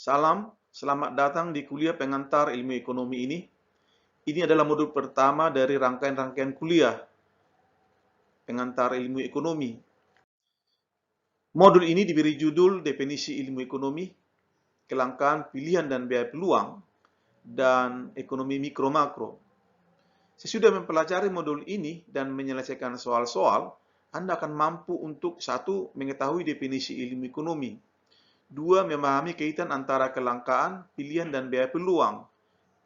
Salam, selamat datang di kuliah pengantar ilmu ekonomi ini. Ini adalah modul pertama dari rangkaian-rangkaian kuliah pengantar ilmu ekonomi. Modul ini diberi judul Definisi Ilmu Ekonomi, Kelangkaan Pilihan dan Biaya Peluang, dan Ekonomi Mikro Makro. Sesudah mempelajari modul ini dan menyelesaikan soal-soal, Anda akan mampu untuk 1. Mengetahui definisi ilmu ekonomi. 2. Memahami kaitan antara kelangkaan, pilihan, dan biaya peluang.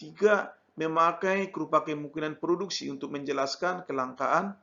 3. Memakai rupa kemungkinan produksi untuk menjelaskan kelangkaan,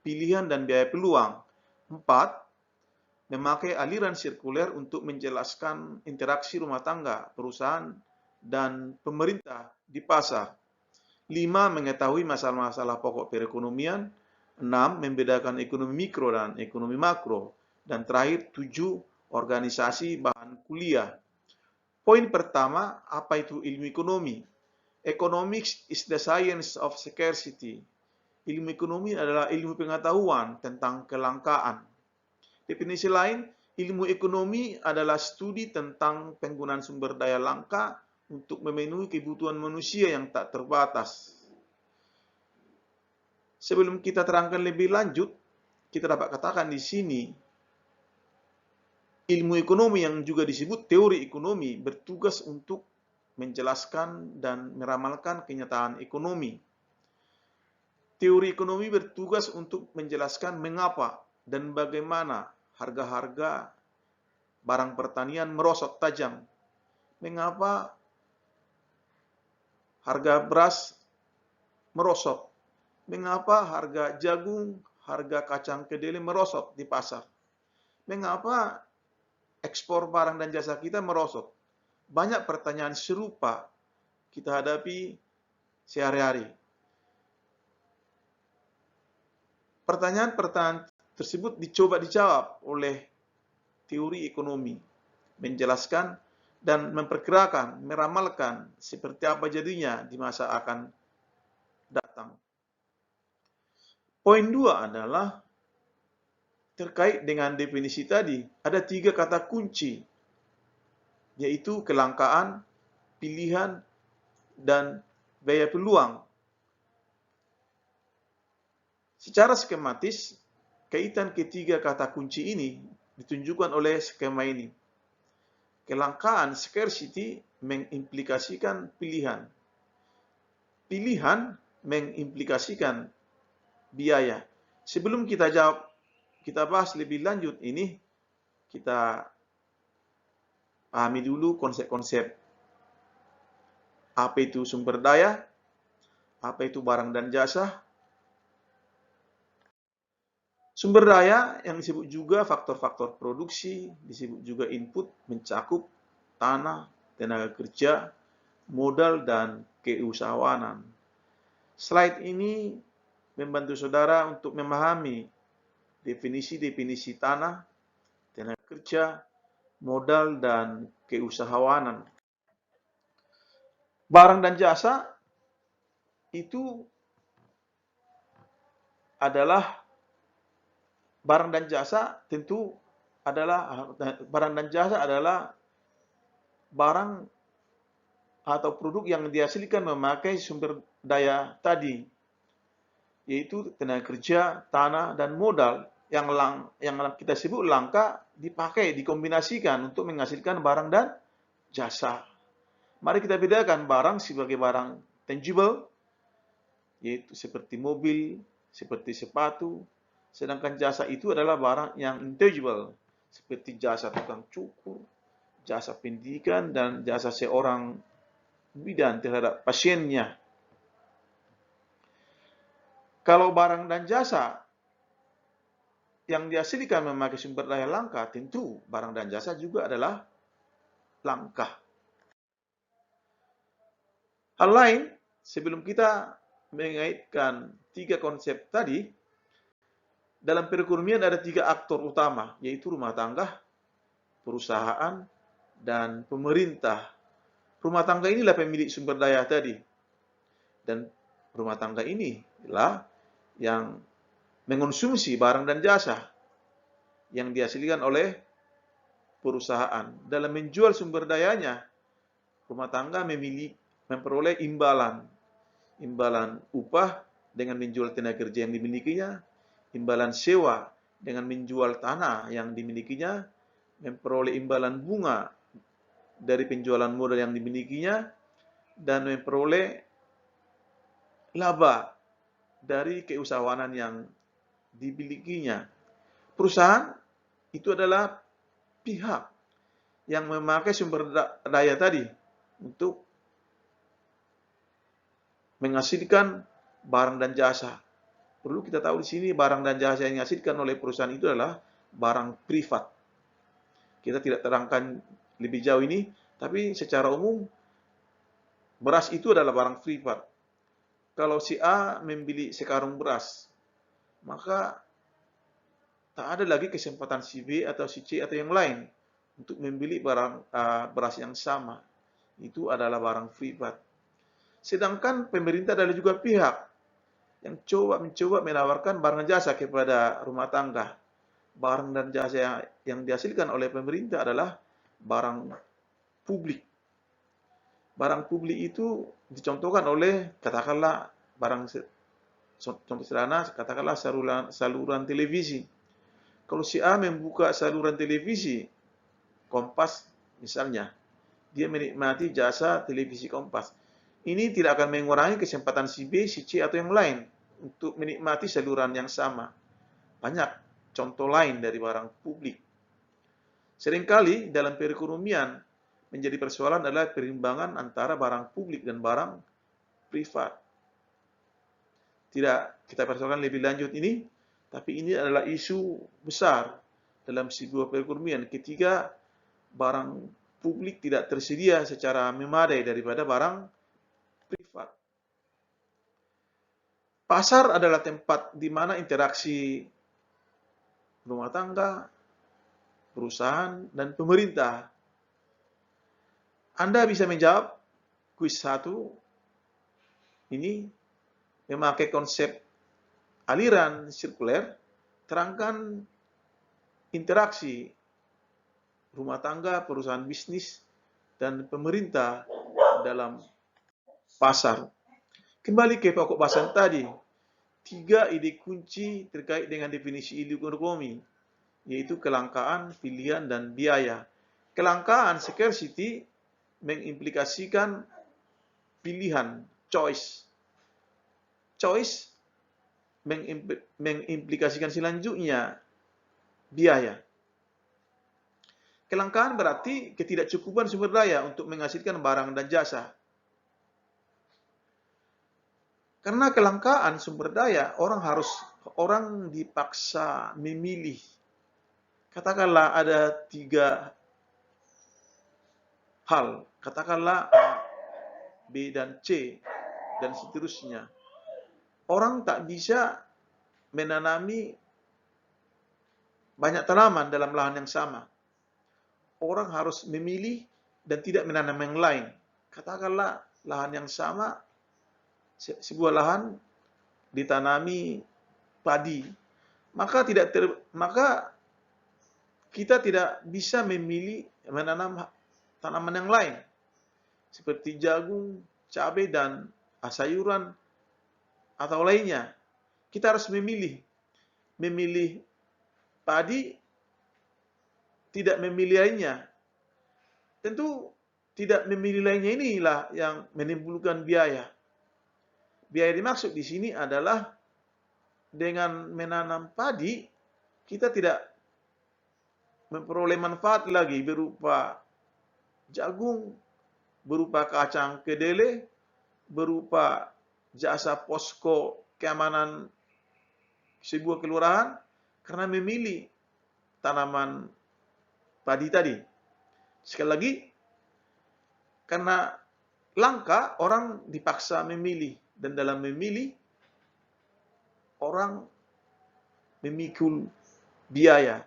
pilihan, dan biaya peluang. 4. Memakai aliran sirkuler untuk menjelaskan interaksi rumah tangga, perusahaan, dan pemerintah di pasar. 5. Mengetahui masalah-masalah pokok perekonomian. 6. Membedakan ekonomi mikro dan ekonomi makro. Dan terakhir, 7. Organisasi bahan kuliah. Poin pertama, apa itu ilmu ekonomi? Economics is the science of scarcity. Ilmu ekonomi adalah ilmu pengetahuan tentang kelangkaan. Definisi lain, ilmu ekonomi adalah studi tentang penggunaan sumber daya langka untuk memenuhi kebutuhan manusia yang tak terbatas. Sebelum kita terangkan lebih lanjut, kita dapat katakan di sini, ilmu ekonomi yang juga disebut teori ekonomi bertugas untuk menjelaskan dan meramalkan kenyataan ekonomi. Teori ekonomi bertugas untuk menjelaskan mengapa dan bagaimana harga-harga barang pertanian merosot tajam. Mengapa harga beras merosot? Mengapa harga jagung, harga kacang kedelai merosot di pasar? Mengapa ekspor barang dan jasa kita merosot? Banyak pertanyaan serupa kita hadapi sehari-hari. Pertanyaan-pertanyaan tersebut dicoba dijawab oleh teori ekonomi, menjelaskan dan memperkirakan, meramalkan seperti apa jadinya di masa akan datang. Poin 2 adalah terkait dengan definisi tadi. Ada 3 kata kunci, yaitu kelangkaan, pilihan, dan biaya peluang. Secara skematis, kaitan ketiga kata kunci ini ditunjukkan oleh skema ini. Kelangkaan, scarcity, mengimplikasikan pilihan. Pilihan mengimplikasikan biaya. Sebelum kita bahas lebih lanjut ini, kita pahami dulu konsep-konsep apa itu sumber daya, apa itu barang dan jasa. Sumber daya yang disebut juga faktor-faktor produksi, disebut juga input, mencakup tanah, tenaga kerja, modal, dan keusahawanan. Slide ini membantu saudara untuk memahami definisi-definisi tanah, tenaga kerja, modal, dan keusahawanan. Barang dan jasa itu adalah barang dan jasa adalah barang atau produk yang dihasilkan memakai sumber daya tadi, yaitu tenaga kerja, tanah, dan modal yang kita sebut langka dipakai, dikombinasikan untuk menghasilkan barang dan jasa. Mari kita bedakan barang sebagai barang tangible, yaitu seperti mobil, seperti sepatu, sedangkan jasa itu adalah barang yang intangible, seperti jasa tukang cukur, jasa pendidikan, dan jasa seorang bidan terhadap pasiennya. Kalau barang dan jasa yang dihasilkan memakai sumber daya langka, tentu barang dan jasa juga adalah langka. Hal lain, sebelum kita mengaitkan 3 konsep tadi, dalam perekonomian ada 3 aktor utama, yaitu rumah tangga, perusahaan, dan pemerintah. Rumah tangga inilah pemilik sumber daya tadi. Dan rumah tangga inilah yang mengonsumsi barang dan jasa yang dihasilkan oleh perusahaan. Dalam menjual sumber dayanya, rumah tangga memperoleh imbalan upah dengan menjual tenaga kerja yang dimilikinya, imbalan sewa dengan menjual tanah yang dimilikinya, memperoleh imbalan bunga dari penjualan modal yang dimilikinya, dan memperoleh laba dari keusahawanan yang dimilikinya. Perusahaan itu adalah pihak yang memakai sumber daya tadi untuk menghasilkan barang dan jasa. Perlu kita tahu di sini barang dan jasa yang dihasilkan oleh perusahaan itu adalah barang privat. Kita tidak terangkan lebih jauh ini, tapi secara umum beras itu adalah barang privat. Kalau si A membeli sekarung beras, maka tak ada lagi kesempatan si B atau si C atau yang lain untuk membeli beras yang sama. Itu adalah barang privat. Sedangkan pemerintah adalah juga pihak yang mencoba menawarkan barang jasa kepada rumah tangga. Barang dan jasa yang dihasilkan oleh pemerintah adalah barang publik. Barang publik itu dicontohkan oleh, katakanlah, contoh sederhana, katakanlah saluran televisi. Kalau si A membuka saluran televisi Kompas misalnya, dia menikmati jasa televisi Kompas. Ini tidak akan mengurangi kesempatan si B, si C atau yang lain untuk menikmati saluran yang sama. Banyak contoh lain dari barang publik. Seringkali dalam perekonomian menjadi persoalan adalah perimbangan antara barang publik dan barang privat. Tidak kita persoalkan lebih lanjut ini, tapi ini adalah isu besar dalam sebuah perekonomian ketika barang publik tidak tersedia secara memadai daripada barang privat. Pasar adalah tempat di mana interaksi rumah tangga, perusahaan, dan pemerintah. Anda bisa menjawab kuis 1 ini memakai konsep aliran sirkuler, terangkan interaksi rumah tangga, perusahaan bisnis, dan pemerintah dalam pasar. Kembali ke pokok bahasan tadi, 3 ide kunci terkait dengan definisi ilmu ekonomi, yaitu kelangkaan, pilihan, dan biaya. Kelangkaan, scarcity, mengimplikasikan pilihan, choice. Choice mengimplikasikan selanjutnya biaya. Kelangkaan berarti ketidakcukupan sumber daya untuk menghasilkan barang dan jasa. Karena kelangkaan sumber daya, orang dipaksa memilih. Katakanlah ada 3 hal, katakanlah A, B, dan C, dan seterusnya. Orang tak bisa menanami banyak tanaman dalam lahan yang sama. Orang harus memilih dan tidak menanam yang lain. Katakanlah lahan yang sama, sebuah lahan ditanami padi, maka kita tidak bisa memilih menanam tanaman yang lain seperti jagung, cabai, dan sayuran atau lainnya. Kita harus memilih padi, tidak memilih lainnya. Tentu tidak memilih lainnya inilah yang menimbulkan biaya. Biaya dimaksud di sini adalah dengan menanam padi, kita tidak memperoleh manfaat lagi berupa jagung, berupa kacang kedelai, berupa jasa posko keamanan sebuah kelurahan, karena memilih tanaman padi tadi. Sekali lagi, karena langka, orang dipaksa memilih. Dan dalam memilih, orang memikul biaya.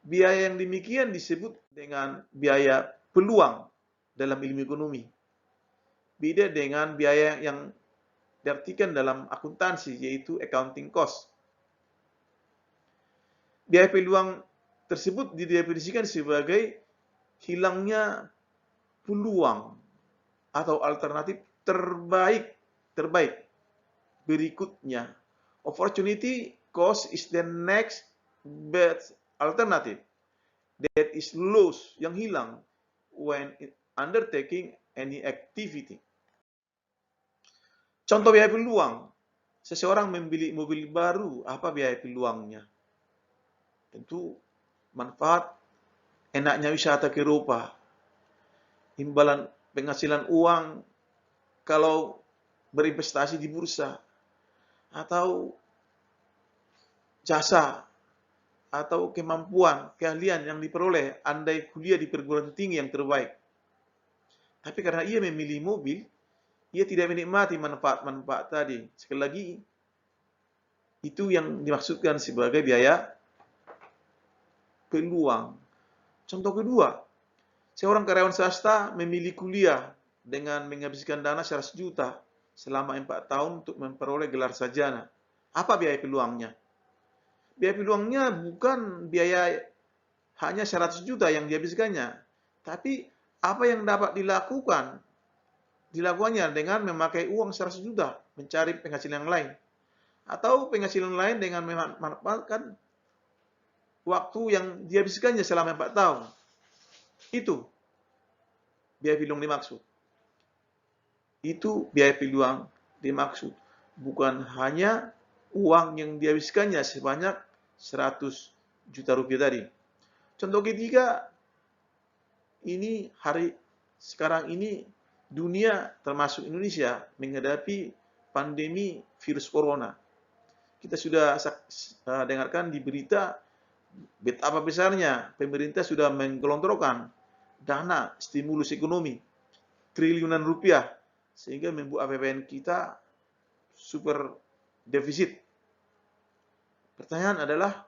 Biaya yang demikian disebut dengan biaya peluang dalam ilmu ekonomi. Beda dengan biaya yang diartikan dalam akuntansi, yaitu accounting cost. Biaya peluang tersebut didefinisikan sebagai hilangnya peluang atau alternatif terbaik berikutnya. Opportunity cost is the next best alternative that is lost, yang hilang when undertaking any activity. Contoh biaya peluang. Seseorang membeli mobil baru, apa biaya peluangnya? Tentu manfaat enaknya wisata ke Eropa, imbalan penghasilan uang kalau berinvestasi di bursa, atau jasa, atau kemampuan, keahlian yang diperoleh andai kuliah di perguruan tinggi yang terbaik. Tapi karena ia memilih mobil, ia tidak menikmati manfaat-manfaat tadi. Sekali lagi, itu yang dimaksudkan sebagai biaya peluang. Contoh kedua, seorang karyawan swasta memilih kuliah dengan menghabiskan dana 100 juta selama 4 tahun untuk memperoleh gelar sarjana. Apa biaya peluangnya? Biaya peluangnya bukan biaya hanya 100 juta yang dihabiskannya, tapi apa yang dapat dilakukannya dengan memakai uang 100 juta, mencari penghasilan yang lain. Atau penghasilan lain dengan memanfaatkan waktu yang dihabiskannya selama 4 tahun. Itu biaya peluang dimaksud. Itu biaya peluang dimaksud. Bukan hanya uang yang dihabiskannya sebanyak 100 juta rupiah tadi. Contoh ketiga, sekarang ini dunia termasuk Indonesia menghadapi pandemi virus corona. Kita sudah dengarkan di berita betapa besarnya pemerintah sudah menggelontorkan dana stimulus ekonomi triliunan rupiah sehingga membuat APBN kita super defisit. Pertanyaan adalah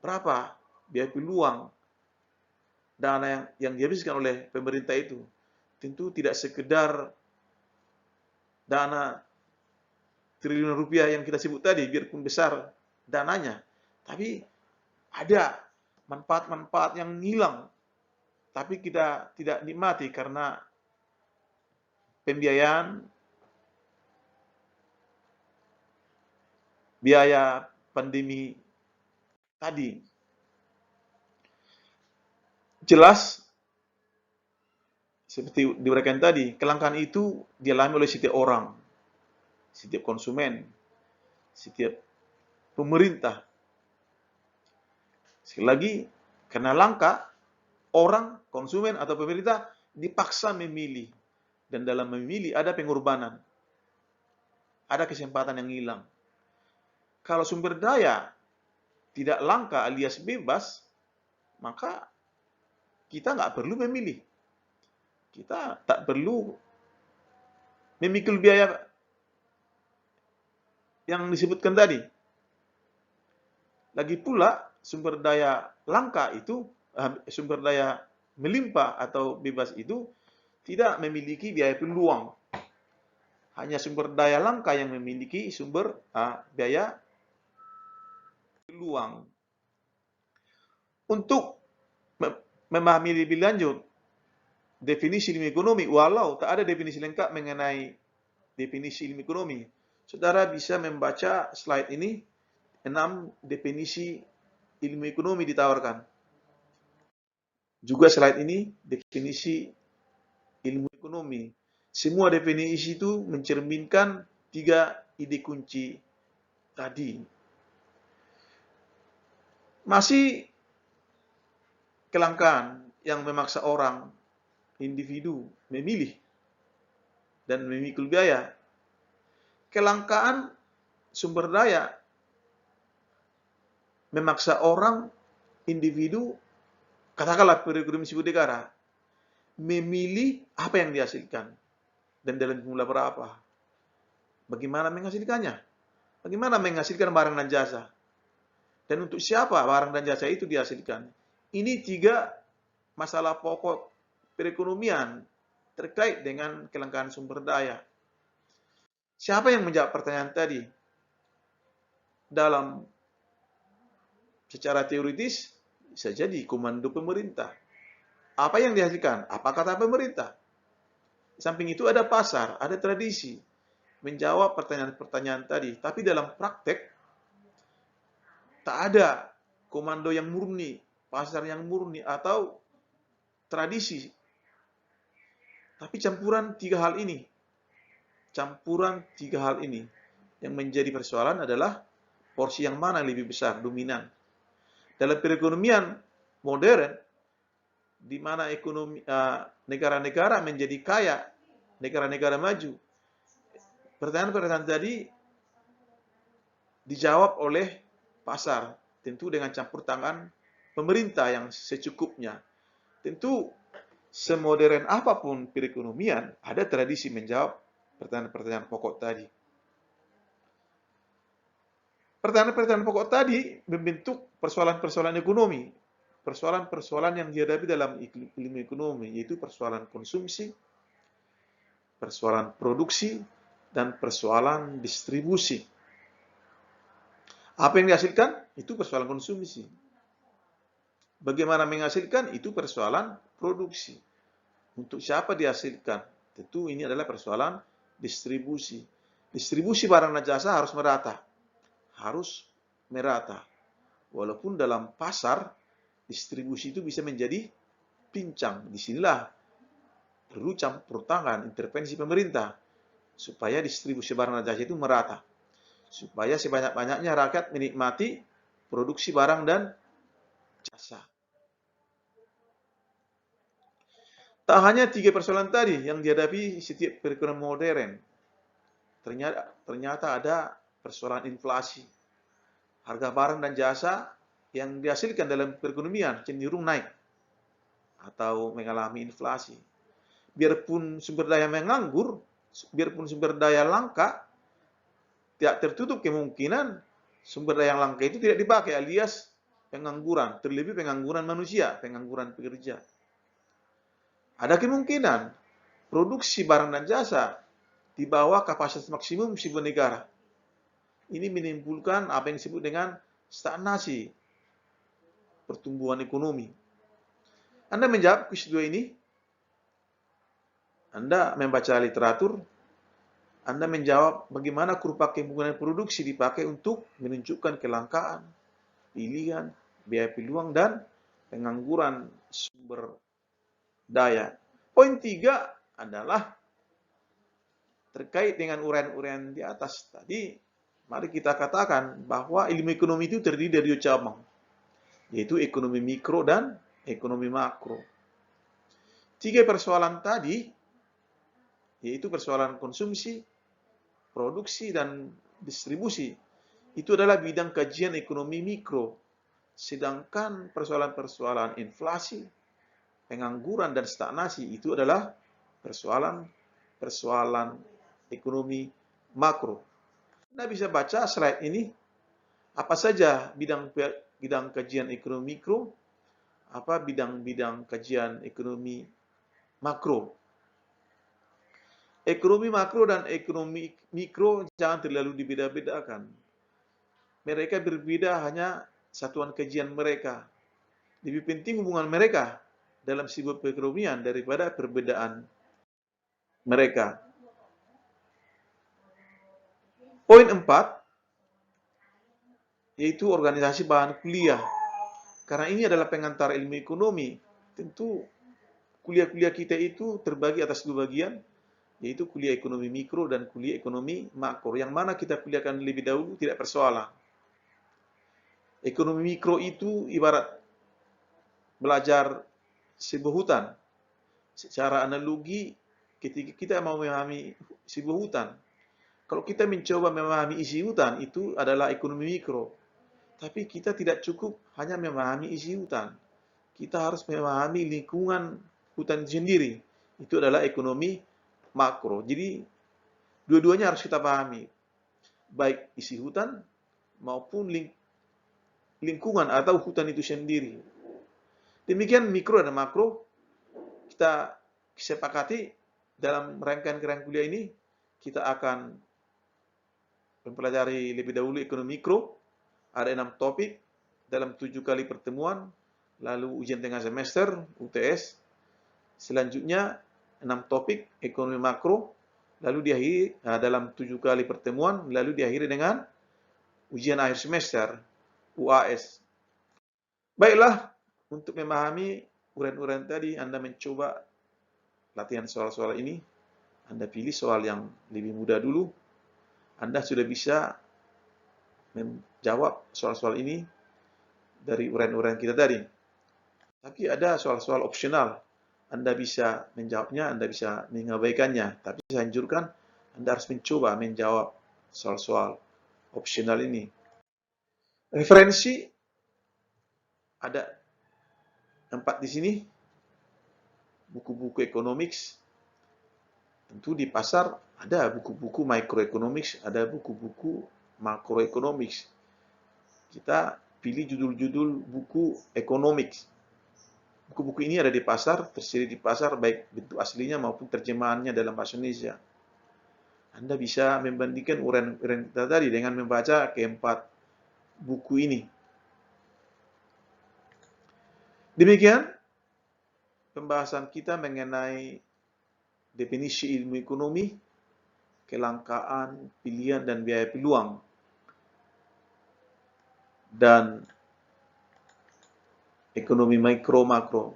berapa biaya peluang dana yang dihabiskan oleh pemerintah itu? Tentu tidak sekedar dana triliunan rupiah yang kita sebut tadi, biarpun besar dananya, tapi ada manfaat-manfaat yang hilang, tapi kita tidak nikmati karena pembiayaan, biaya pandemi tadi. Jelas, seperti diuraikan tadi, kelangkaan itu dialami oleh setiap orang, setiap konsumen, setiap pemerintah. Sekali lagi, karena langka, orang, konsumen, atau pemerintah dipaksa memilih. Dan dalam memilih ada pengorbanan. Ada kesempatan yang hilang. Kalau sumber daya tidak langka alias bebas, maka kita nggak perlu memilih. Kita tak perlu memikul biaya yang disebutkan tadi. Lagi pula, sumber daya langka itu, sumber daya melimpah atau bebas itu tidak memiliki biaya peluang. Hanya sumber daya langka yang memiliki sumber biaya peluang. Untuk memahami lebih lanjut definisi ilmu ekonomi, walau tak ada definisi lengkap mengenai definisi ilmu ekonomi, saudara bisa membaca slide ini, 6 definisi ilmu ekonomi ditawarkan. Juga slide ini definisi ilmu ekonomi. Semua definisi itu mencerminkan 3 ide kunci tadi. Masih kelangkaan yang memaksa orang, individu, memilih dan memikul biaya. Kelangkaan sumber daya memaksa orang, individu, katakanlah perekonomian suatu negara, memilih apa yang dihasilkan dan dalam jumlah berapa. Bagaimana menghasilkannya? Bagaimana menghasilkan barang dan jasa? Dan untuk siapa barang dan jasa itu dihasilkan? Ini 3 masalah pokok perekonomian terkait dengan kelangkaan sumber daya. Siapa yang menjawab pertanyaan tadi? Secara teoritis, bisa jadi komando pemerintah. Apa yang dihasilkan? Apa kata pemerintah? samping itu ada pasar, ada tradisi, menjawab pertanyaan-pertanyaan tadi. Tapi dalam praktek, tak ada komando yang murni, pasar yang murni, atau tradisi. Tapi campuran tiga hal ini. Yang menjadi persoalan adalah porsi yang mana yang lebih besar, dominan. Dalam perekonomian modern, di mana negara-negara menjadi kaya, negara-negara maju, pertanyaan-pertanyaan tadi dijawab oleh pasar, tentu dengan campur tangan pemerintah yang secukupnya. Tentu semodern apapun perekonomian, ada tradisi menjawab pertanyaan-pertanyaan pokok tadi. Pertanyaan-pertanyaan pokok tadi membentuk persoalan-persoalan ekonomi, persoalan-persoalan yang dihadapi dalam ilmu ekonomi, yaitu persoalan konsumsi, persoalan produksi, dan persoalan distribusi. Apa yang dihasilkan? Itu persoalan konsumsi. Bagaimana menghasilkan? Itu persoalan produksi. Untuk siapa dihasilkan? Tentu ini adalah persoalan distribusi. Distribusi barang dan jasa harus merata. Walaupun dalam pasar, distribusi itu bisa menjadi pincang. Disinilah perlu campur tangan, intervensi pemerintah, supaya distribusi barang dan jasa itu merata. Supaya sebanyak-banyaknya rakyat menikmati produksi barang dan jasa. Tak hanya tiga persoalan tadi yang dihadapi setiap perekonomian modern. Ternyata ada persoalan inflasi. Harga barang dan jasa yang dihasilkan dalam perekonomian cenderung naik atau mengalami inflasi. Biarpun sumber daya menganggur, biarpun sumber daya langka, tidak tertutup kemungkinan sumber daya yang langka itu tidak dipakai, alias pengangguran, terlebih pengangguran manusia, pengangguran pekerja. Ada kemungkinan produksi barang dan jasa di bawah kapasitas maksimum sebuah negara. Ini menimbulkan apa yang disebut dengan stagnasi pertumbuhan ekonomi. Anda menjawab kuis 2 ini, Anda membaca literatur, Anda menjawab bagaimana kurva kemungkinan produksi dipakai untuk menunjukkan kelangkaan, pilihan, biaya peluang, dan pengangguran sumber daya. Poin 3 adalah terkait dengan uraian-uraian di atas tadi. Mari kita katakan bahwa ilmu ekonomi itu terdiri dari 2 cabang, yaitu ekonomi mikro dan ekonomi makro. 3 persoalan tadi, yaitu persoalan konsumsi, produksi, dan distribusi, itu adalah bidang kajian ekonomi mikro. Sedangkan persoalan-persoalan inflasi, pengangguran, dan stagnasi itu adalah persoalan ekonomi makro. Anda bisa baca slide ini, apa saja bidang kajian ekonomi mikro, apa bidang-bidang kajian ekonomi makro. Ekonomi makro dan ekonomi mikro jangan terlalu dibeda-bedakan. Mereka berbeda hanya satuan kajian mereka. Lebih penting hubungan mereka dalam sebuah perekonomian daripada perbedaan mereka. Poin 4, yaitu organisasi bahan kuliah. Karena ini adalah pengantar ilmu ekonomi, tentu kuliah-kuliah kita itu terbagi atas 2 bagian, yaitu kuliah ekonomi mikro dan kuliah ekonomi makro. Yang mana kita kuliahkan lebih dahulu tidak persoalan. Ekonomi mikro itu ibarat belajar sebuah hutan. Secara analogi, ketika kita mau memahami sebuah hutan, kalau kita mencoba memahami isi hutan, itu adalah ekonomi mikro. Tapi kita tidak cukup hanya memahami isi hutan. Kita harus memahami lingkungan hutan itu sendiri. Itu adalah ekonomi makro. Jadi, dua-duanya harus kita pahami. Baik isi hutan maupun lingkungan atau hutan itu sendiri. Demikian mikro dan makro kita sepakati dalam rangkaian kuliah ini. Kita akan mempelajari lebih dahulu ekonomi mikro, ada 6 topik dalam 7 kali pertemuan, lalu ujian tengah semester, UTS. Selanjutnya, 6 topik ekonomi makro, lalu diakhiri dalam 7 kali pertemuan, lalu diakhiri dengan ujian akhir semester, UAS. Baiklah, untuk memahami uraian-uraian tadi, Anda mencoba latihan soal-soal ini. Anda pilih soal yang lebih mudah dulu. Anda sudah bisa menjawab soal-soal ini dari uraian-uraian kita tadi. Tapi ada soal-soal opsional. Anda bisa menjawabnya, Anda bisa mengabaikannya. Tapi saya anjurkan Anda harus mencoba menjawab soal-soal opsional ini. Referensi ada 4 di sini. Buku-buku economics. Tentu di pasar ada buku-buku microeconomics, ada buku-buku macroeconomics. Kita pilih judul-judul buku economics. Buku-buku ini ada di pasar, tersedia di pasar, baik bentuk aslinya maupun terjemahannya dalam bahasa Indonesia. Anda bisa membandingkan uraian kita tadi dengan membaca keempat buku ini. Demikian pembahasan kita mengenai definisi ilmu ekonomi, kelangkaan, pilihan, dan biaya peluang. Dan ekonomi mikro makro.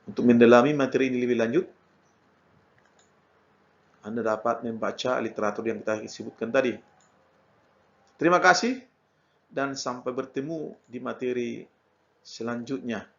Untuk mendalami materi ini lebih lanjut, Anda dapat membaca literatur yang kita sebutkan tadi. Terima kasih dan sampai bertemu di materi selanjutnya.